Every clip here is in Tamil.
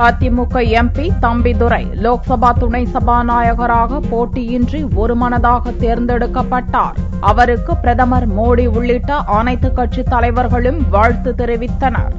அதிமுக எம்பி தம்பிதுரை லோக்சபா துணை சபாநாயகராக போட்டியின்றி ஒருமனதாக தேர்ந்தெடுக்கப்பட்டார். அவருக்கு பிரதமர் மோடி உள்ளிட்ட அனைத்து கட்சித் தலைவர்களும் வாழ்த்து தெரிவித்தனர்.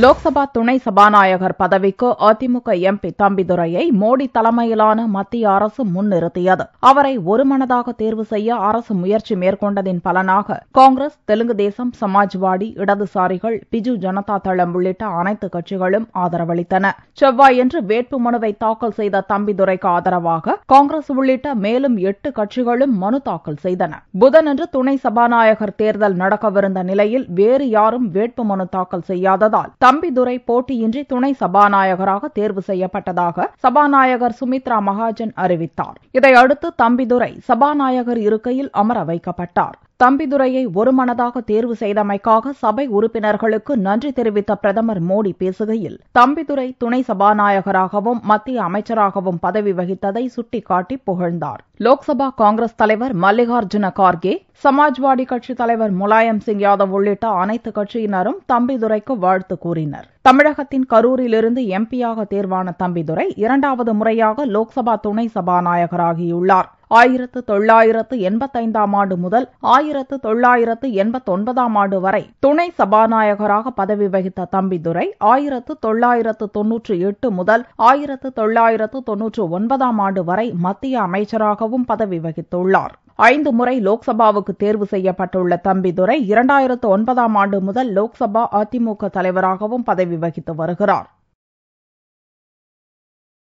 லோக்சபா துணை சபாநாயகர் பதவிக்கு அதிமுக எம்பி தம்பிதுரையை மோடி தலைமையிலான மத்திய அரசு முன்னிறுத்தியது. அவரை ஒருமனதாக தேர்வு செய்ய அரசு முயற்சி மேற்கொண்டதின் பலனாக காங்கிரஸ், தெலுங்கு தேசம், சமாஜ்வாடி, இடதுசாரிகள், பிஜு ஜனதா தளம் உள்ளிட்ட அனைத்து கட்சிகளும் ஆதரவளித்தன. செவ்வாயன்று வேட்புமனுவை தாக்கல் செய்த தம்பிதுரைக்கு ஆதரவாக காங்கிரஸ் உள்ளிட்ட மேலும் 8 கட்சிகளும் மனு தாக்கல் செய்தன. புதனன்று துணை சபாநாயகர் தேர்தல் நடக்கவிருந்த நிலையில் வேறு யாரும் வேட்புமனு தாக்கல் செய்யாததால் தம்பிதுரை போட்டியின்றி துணை சபாநாயகராக தேர்வு செய்யப்பட்டதாக சபாநாயகர் சுமித்ரா மகாஜன் அறிவித்தார். இதையடுத்து தம்பிதுரை சபாநாயகர் இருக்கையில் அமர வைக்கப்பட்டார். தம்பிதுரையை ஒருமனதாக தேர்வு செய்தமைக்காக சபை உறுப்பினர்களுக்கு நன்றி தெரிவித்த பிரதமர் மோடி பேசுகையில், தம்பிதுரை துணை சபாநாயகராகவும் மத்திய அமைச்சராகவும் பதவி வகித்ததை சுட்டிக்காட்டி புகழ்ந்தார். லோக்சபா காங்கிரஸ் தலைவர் மல்லிகார்ஜுன கார்கே, சமாஜ்வாடி கட்சித் தலைவர் முலாயம் சிங் யாதவ் உள்ளிட்ட அனைத்து கட்சியினரும் தம்பிதுரைக்கு வாழ்த்து கூறினர். தமிழகத்தின் கரூரிலிருந்து எம்பியாக தேர்வான தம்பிதுரை 2வது முறையாக லோக்சபா துணை சபாநாயகராகியுள்ளார். 1985ஆம் ஆண்டு முதல் 1989ஆம் ஆண்டு வரை துணை சபாநாயகராக பதவி வகித்த தம்பிதுரை 1998 முதல் 1999ஆம் ஆண்டு வரை மத்திய அமைச்சராகவும் பதவி வகித்துள்ளார். 5 முறை லோக்சபாவுக்கு தேர்வு செய்யப்பட்டுள்ள தம்பிதுரை 2009ஆம் ஆண்டு முதல் லோக்சபா அதிமுக தலைவராகவும் பதவி வகித்து வருகிறார்.